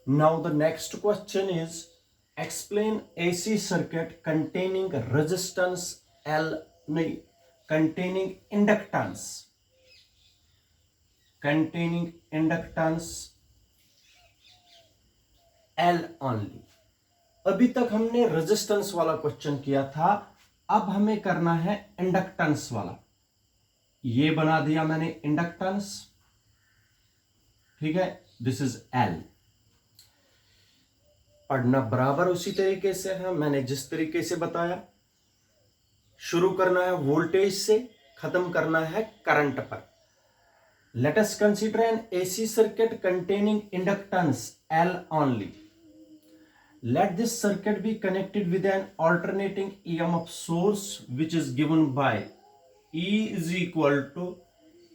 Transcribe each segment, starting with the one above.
Now the next question is explain AC circuit containing resistance L, नहीं, containing inductance L only. अभी तक हमने resistance वाला question किया था, अब हमें करना है इंडक्टेंस वाला. ये बना दिया मैंने इंडक्टेंस, ठीक है, दिस इज L. पढ़ना बराबर उसी तरीके से है, मैंने जिस तरीके से बताया. शुरू करना है वोल्टेज से, खत्म करना है करंट पर. Let us consider N AC circuit containing inductance L only. Let this circuit be connected with an alternating EMF source which is given by E is equal to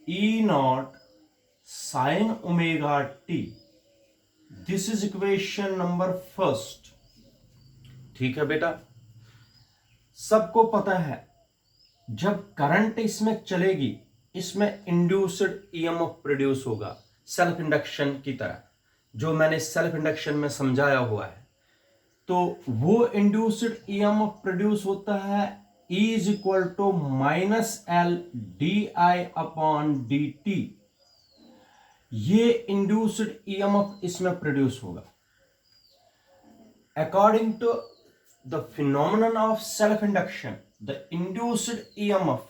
E naught sin omega t. This is equation number first. ठीक है बेटा, सबको पता है जब current इसमें चलेगी, इसमें इंड्यूस्ड EMF प्रोड्यूस होगा सेल्फ इंडक्शन की तरह, जो मैंने सेल्फ इंडक्शन में समझाया हुआ है. तो वो इंड्यूस्ड EMF प्रोड्यूस होता है E is equal to -L di/dt. ये इंड्यूस्ड EMF इसमें प्रोड्यूस होगा. According to the phenomenon of self induction, the induced EMF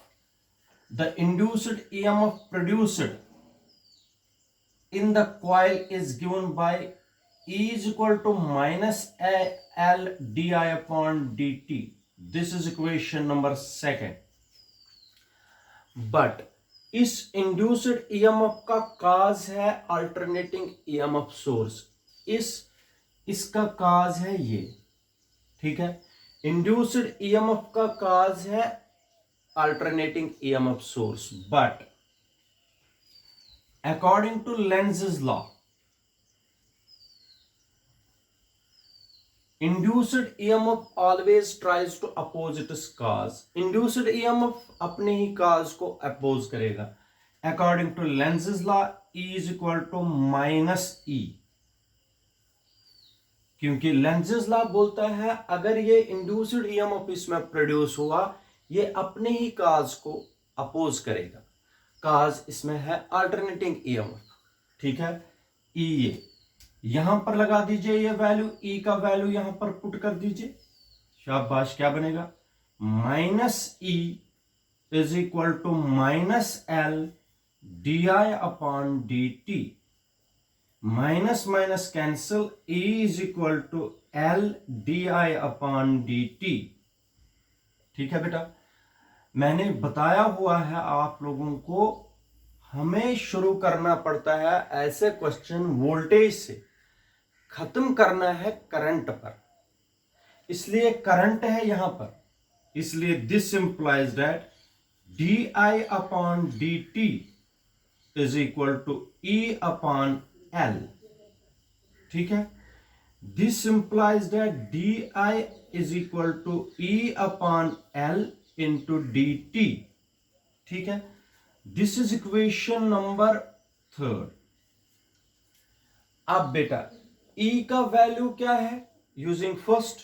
produced in the coil is given by E is equal to -L di/dt. This is equation number second. But इस induced EMF का cause है alternating EMF source. इसका काज है ये, ठीक है. Induced EMF का cause है alternating EMF source. But according to Lenz's law, induced EMF always tries to oppose its cause. Induced EMF अपने ही cause को oppose करेगा. According to Lenz's law, E is equal to -E. क्योंकि Lenz's law बोलता है अगर ये induced EMF इसमें produce हुआ, ये अपने ही cause को oppose करेगा. cause इसमें है alternating EMF, ठीक है. E ये यहां पर लगा दीजिए, ये वैल्यू E का वैल्यू यहां पर पुट कर दीजिए. शाबाश, क्या बनेगा? -E is equal to -L di/dt. Minus minus cancel, E is equal to L di/dt. ठीक है बेटा, मैंने बताया हुआ है आप लोगों को, हमें शुरू करना पड़ता है ऐसे क्वेश्चन वोल्टेज से, खत्म करना है करंट पर. इसलिए करंट है यहां पर, इसलिए this implies that di/dt is equal to E/L. ठीक है, this implies that di is equal to E/L into dt. ठीक है, this is equation number third. अब बेटा E का वैल्यू क्या है? यूजिंग फर्स्ट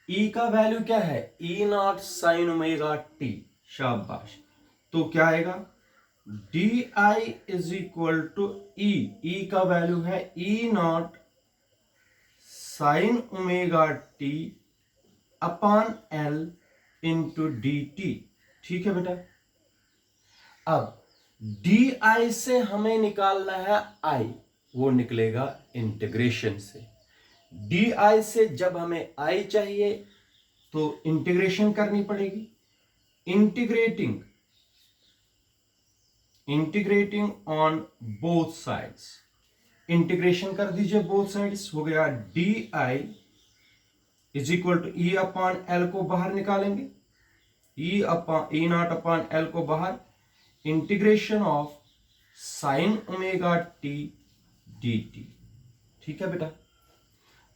E का वैल्यू क्या है? E naught sine omega t. शाबाश, तो क्या आएगा? di is equal to E का वैल्यू है E naught sine omega t upon L into dt. ठीक है बेटा, अब di से हमें निकालना है I, वो निकलेगा इंटीग्रेशन से. di से जब हमें I चाहिए तो इंटीग्रेशन करनी पड़ेगी. Integrating on both sides, integration कर दीजिए बोथ साइड्स. हो गया di is equal to E/L को बाहर निकालेंगे, E नॉट अपॉन L को बाहर, integration of sine omega t dt. ठीक है बेटा,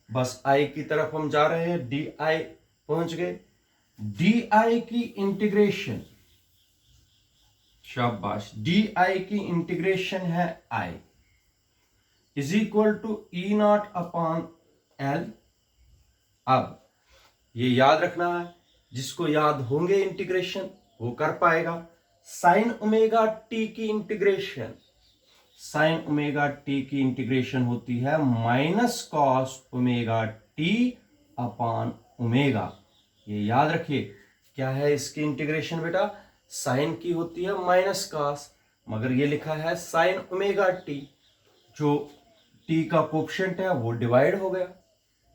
बस I की तरफ हम जा रहे हैं. di पहुंच गए. di की इंटीग्रेशन शाबाश। डी आई की इंटीग्रेशन है I is equal to E not upon L. अब ये याद रखना है, जिसको याद होंगे इंटीग्रेशन वो कर पाएगा। साइन ओमेगा टी की इंटीग्रेशन, साइन ओमेगा टी की इंटीग्रेशन होती है minus cos omega T upon omega. ये याद रखिए, क्या है इसकी इंटीग्रेशन बेटा, साइन की होती है माइनस कॉस, मगर ये लिखा है साइन ओमेगा टी, जो टी का कोएफिशिएंट है वो डिवाइड हो गया।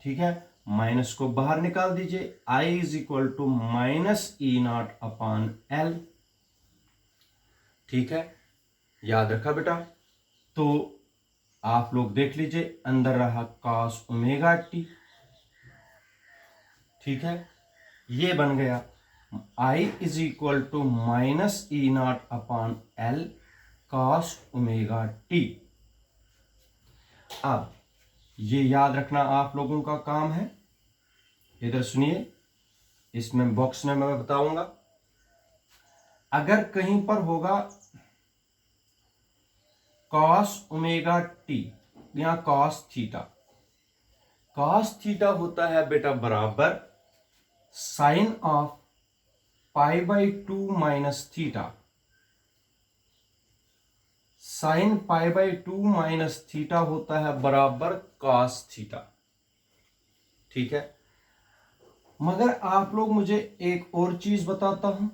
ठीक है, माइनस को बाहर निकाल दीजिए, I is equal to minus E not upon L. ठीक है, याद रखा बेटा। तो आप लोग देख लीजिए, अंदर रहा कॉस ओमेगा टी। ठीक है, ये बन गया I is equal to minus E not upon L cos omega T. अब ये याद रखना आप लोगों का काम है। इधर सुनिए, इसमें बॉक्स में मैं बताऊंगा। अगर कहीं पर होगा कॉस ओमेगा टी या कॉस थीटा, कॉस थीटा होता है बेटा बराबर sine of pi by two minus theta. Sine pi by two minus theta होता है बराबर कॉस थीटा। ठीक है, मगर आप लोग मुझे एक और चीज बताता हूं,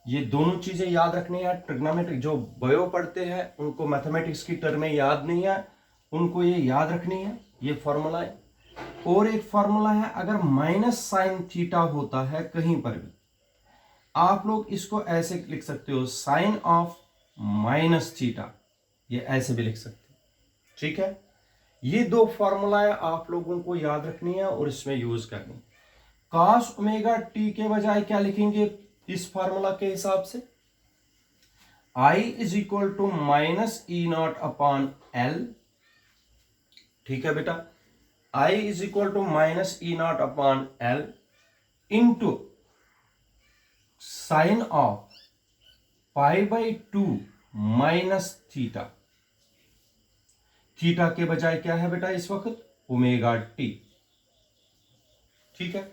ये दोनों चीजें याद रखनी है। ट्रिग्नोमेट्रिक जो बयो पढ़ते हैं उनको मैथमेटिक्स की टर्में याद नहीं है, उनको ये याद रखनी है, ये फॉर्मूला है। और एक फॉर्मूला है, अगर माइनस साइन थीटा होता है कहीं पर भी, आप लोग इसको ऐसे लिख सकते हो, साइन ऑफ माइनस थीटा, ये ऐसे भी लिख सकते हो। ठीक है, ये दो फॉर्मूला आप लोगों को याद रखनी है और इसमें यूज करनी है। कॉस ओमेगा टी के बजाय क्या लिखेंगे इस फॉर्मूला के हिसाब से, I is equal to minus E not upon L. ठीक है बेटा, I is equal to minus E not upon L into sine of pi by two minus theta. Theta के बजाय क्या है बेटा इस वक्त, ओमेगा टी। ठीक है,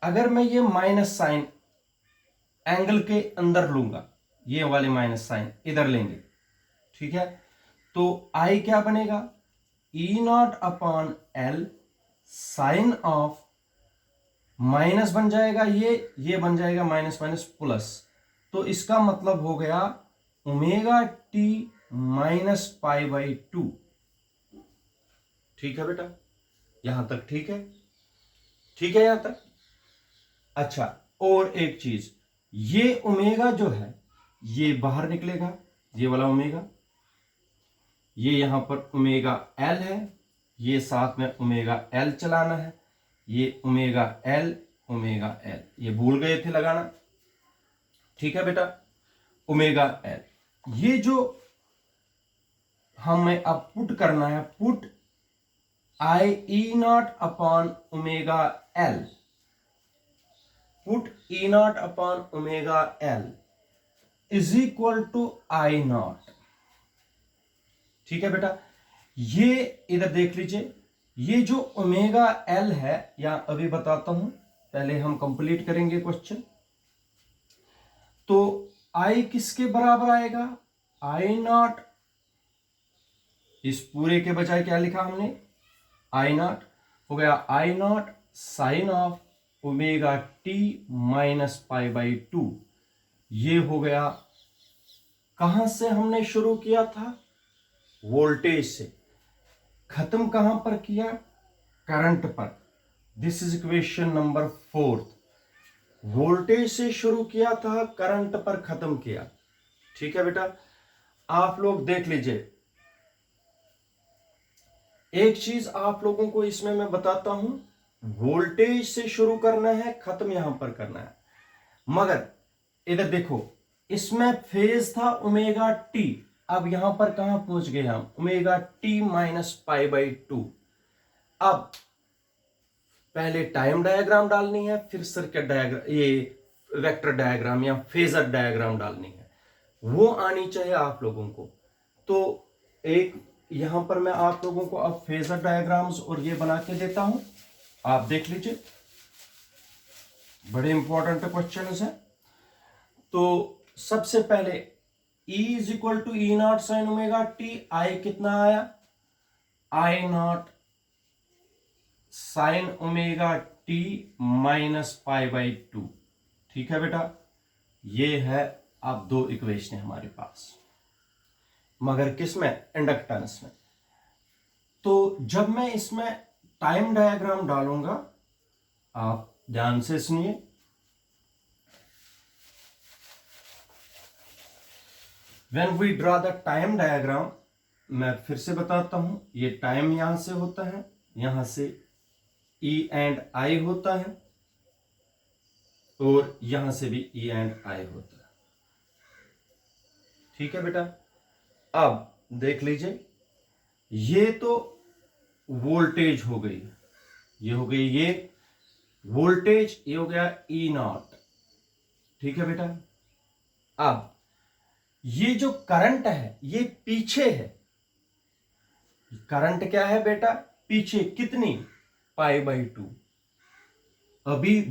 अगर मैं ये माइनस साइन एंगल के अंदर लूंगा, ये वाले माइनस साइन इधर लेंगे, ठीक है, तो आई क्या बनेगा, E not upon L sine of, minus बन जाएगा ये बन जाएगा माइनस माइनस प्लस, तो इसका मतलब हो गया omega T minus pi by two. ठीक है बेटा, यहां तक ठीक है, ठीक है यहां तक। अच्छा, और एक चीज, ये ओमेगा जो है ये बाहर निकलेगा, ये वाला ओमेगा, ये यहां पर ओमेगा एल है, ये साथ में ओमेगा एल चलाना है, ये ओमेगा एल, ये भूल गए थे लगाना। ठीक है बेटा, ओमेगा एल, ये जो हमें अब पुट करना है, put I E not upon omega L, put E not upon omega L is equal to I naught. ठीक है बेटा, ये इधर देख लीजिए, ये जो ओमेगा एल है, या अभी बताता हूं, पहले हम कंप्लीट करेंगे क्वेश्चन। तो आई किसके बराबर आएगा, आई नॉट, इस पूरे के बजाय क्या लिखा हमने, आई नॉट हो गया I not sine of omega T minus pi by two. ये हो गया, कहां से हमने शुरू किया था, वोल्टेज से, खत्म कहां पर किया, करंट पर। This is equation number 4। Voltage से शुरू किया था, करंट पर खत्म किया। ठीक है बेटा, आप लोग देख लीजिए, एक चीज आप लोगों को इसमें मैं बताता हूं, वोल्टेज से शुरू करना है, खत्म यहां पर करना है, मगर इधर देखो, इसमें फेज था ओमेगा टी, अब यहां पर कहां पहुंच गए हम, omega T minus pi by two. अब पहले टाइम डायग्राम डालनी है, फिर सर्किट डायग्राम, ये वेक्टर डायग्राम या फेजर डायग्राम डालनी है। वो आनी चाहिए आप लोगों को। तो एक यहां पर मैं आप लोगों को अब फेजर डायग्राम्स और ये बना के देता हूं, आप देख लीजिए, बड़े इंपॉर्टेंट क्वेश्चन है। तो सबसे पहले E is equal to E not sine omega T, I कितना आया, I not sine omega T minus pi by two. ठीक है बेटा, ये है अब दो इक्वेशन है हमारे पास, मगर किस में, इंडक्टेंस में। तो जब मैं इसमें टाइम डायग्राम डालूंगा, आप ध्यान से सुनिए, when we draw the time diagram, मैं फिर से बताता हूं, ये टाइम यहां से होता है, यहां से E एंड I होता है, और यहां से भी E एंड I होता है। ठीक है बेटा, अब देख लीजिए, ये तो वोल्टेज हो गई, ये हो गई ये वोल्टेज, ये हो गया E नॉट। ठीक है बेटा, अब ये जो करंट है ये पीछे है, करंट क्या है बेटा, पीछे, कितनी, पाई बाई टू। अभी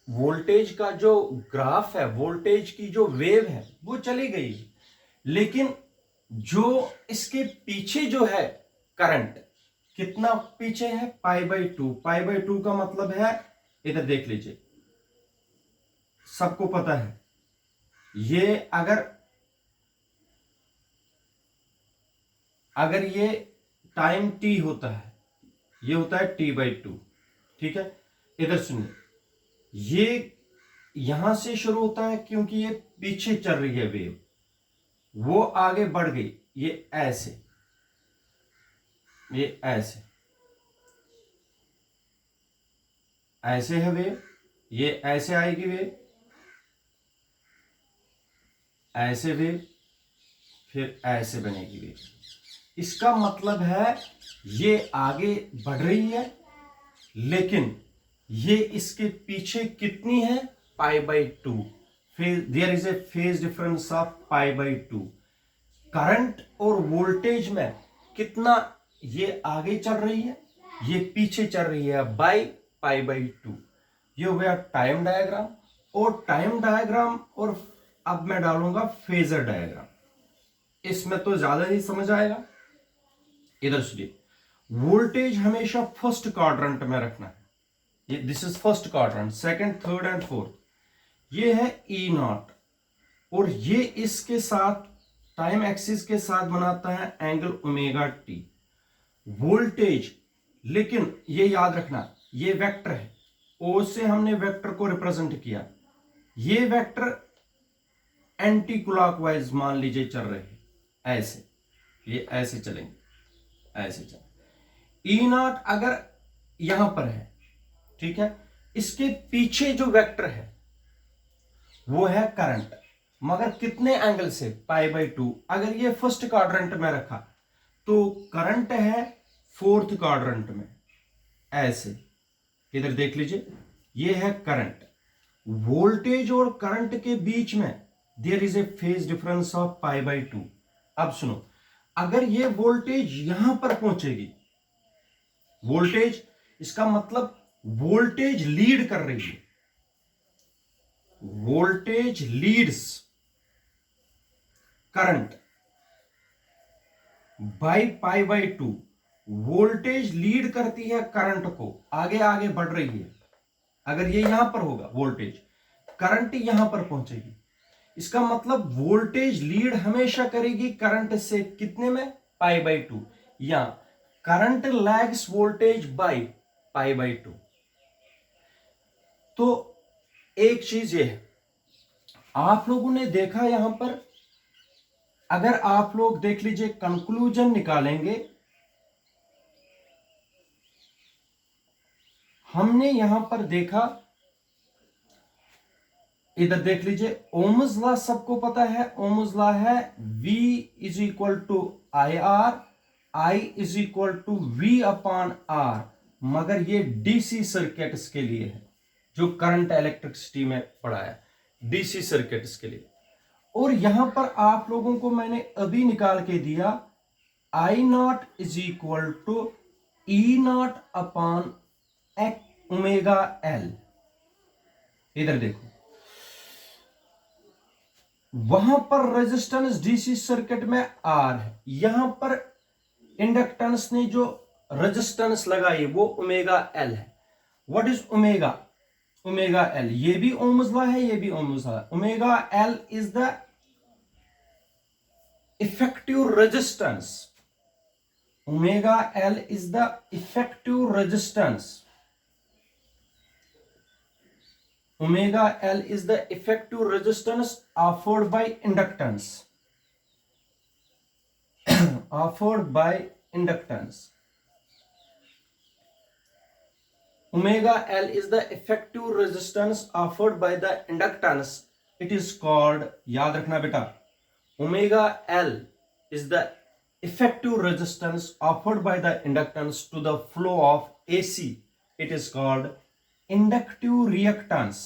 वोल्टेज का जो ग्राफ है, वोल्टेज की जो वेव है वो चली गई, लेकिन जो इसके पीछे जो है करंट, कितना पीछे है, pi by to. Pi by to का मतलब है, इधर देख लीजिए, सबको पता है, ये अगर ये टाइम टी होता है, ये होता है टी बाई टू। ठीक है, इधर सुनिए, ये यहां से शुरू होता है क्योंकि ये पीछे चल रही है वेव, वो आगे बढ़ गई, ये ऐसे, ये ऐसे ऐसे है वेव, ये ऐसे आएगी वेव, ऐसे वेव, फिर ऐसे बनेगी वेव। इसका मतलब है ये आगे बढ़ रही है, लेकिन ये इसके पीछे कितनी है, pi by two. There is a phase difference of pi by two. Current और वोल्टेज में कितना, ये आगे चल रही है, ये पीछे चल रही है, बाई पाई बाई टू। ये हो गया टाइम डायग्राम। और टाइम डायग्राम, और अब मैं डालूंगा फेजर डायग्राम, इसमें तो ज्यादा ही समझ आएगा। इधर सुनिए, वोल्टेज हमेशा फर्स्ट क्वाड्रेंट में रखना है, ये this is first quadrant, second, third and fourth, ये है ई नॉट, और ये इसके साथ टाइम एक्सिस के साथ बनाता है एंगल ओमेगा टी। वोल्टेज, लेकिन ये याद रखना, ये वेक्टर है, ओ से हमने वेक्टर को रिप्रेजेंट किया, ये वेक्टर एंटी क्लॉकवाइज मान लीजिए चल रहे हैं, ऐसे, ये ऐसे चलेंगे, ऐसे चल। ई नॉट अगर यहां पर है, ठीक है, इसके पीछे जो वेक्टर है वो है करंट, मगर कितने एंगल से, पाई बाई टू। अगर ये फर्स्ट क्वाड्रेंट में रखा तो करंट है फोर्थ क्वाड्रेंट में, ऐसे, इधर देख लीजिए, ये है करंट। वोल्टेज और करंट के बीच में there is a phase difference of pi by two. अब सुनो, अगर ये वोल्टेज यहां पर पहुंचेगी, वोल्टेज, इसका मतलब वोल्टेज लीड कर रही है, voltage leads current by pi by two. Voltage lead करती है करंट को, आगे आगे बढ़ रही है। अगर ये यहां पर होगा वोल्टेज, करंट यहां पर पहुंचेगी, इसका मतलब वोल्टेज लीड हमेशा करेगी करंट से, कितने में, पाई बाई टू, या current lags voltage by pi by two. तो एक चीज ये है, आप लोगों ने देखा यहां पर, अगर आप लोग देख लीजिए, कंक्लूजन निकालेंगे, हमने यहां पर देखा, इधर देख लीजिए, ओम्स लॉ सबको पता है, ओम्स लॉ है V is equal to I R, I is equal to V upon R, मगर ये डीसी सर्किट्स के लिए है, जो करंट इलेक्ट्रिसिटी में पढ़ा है, डीसी सर्किट्स के लिए। और यहां पर आप लोगों को मैंने अभी निकाल के दिया I not is equal to E not upon omega L. इधर देखो, वहां पर रेजिस्टेंस डीसी सर्किट में आर है, यहां पर इंडक्टेंस ने जो रेजिस्टेंस लगाई वो ओमेगा एल है। What is omega? Omega L, ये भी ओम्स लॉ है, ये भी ओम्स लॉ है। Omega L is the effective resistance. Omega L is the effective resistance. Omega L is the effective resistance offered by inductance. Offered by inductance. Omega L is the effective resistance offered by the inductance. It is called, याद रखना बेटा, Omega L is the effective resistance offered by the inductance to the flow of AC. It is called inductive reactance.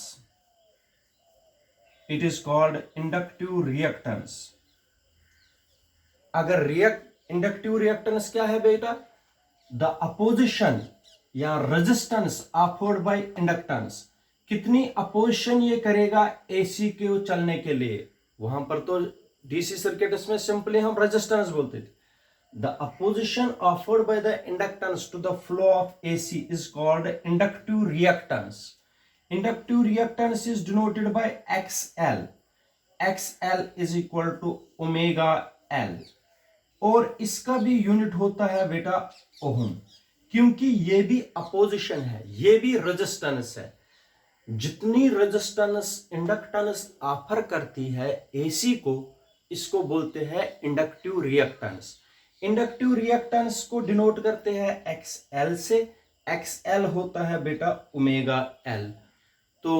It is called inductive reactance. अगर inductive reactance क्या है बेटा? The opposition या resistance offered by inductance. कितनी opposition ये करेगा AC के चलने के लिए? वहां पर तो डीसी सर्किट में सिंपली हम रेजिस्टेंस बोलते थे। The opposition offered by the inductance to the flow of AC is called inductive reactance. Inductive reactance is denoted by XL. XL is equal to omega L, और इसका भी unit होता है बेटा ओहम, क्योंकि ये भी अपोजिशन है, ये भी रेजिस्टेंस है। जितनी रेजिस्टेंस इंडक्टेंस ऑफर करती है एसी को, इसको बोलते हैं इंडक्टिव रिएक्टेंस। इंडक्टिव रिएक्टेंस को डिनोट करते हैं एक्सएल से। एक्सएल होता है बेटा ओमेगा एल। तो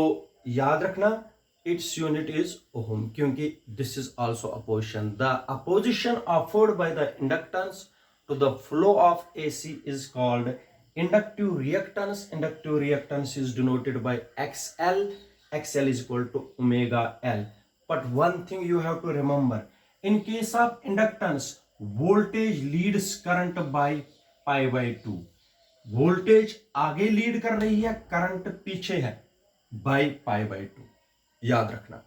याद रखना इट्स यूनिट इज ओहम, क्योंकि this is also opposition. The opposition offered by the inductance to the flow of AC is called inductive reactance. Inductive reactance is denoted by XL. XL is equal to omega L. But one thing you have to remember, in case of inductance, voltage leads current by pi by 2. voltage आगे lead कर रही है, current पीछे है by pi by 2. याद रखना।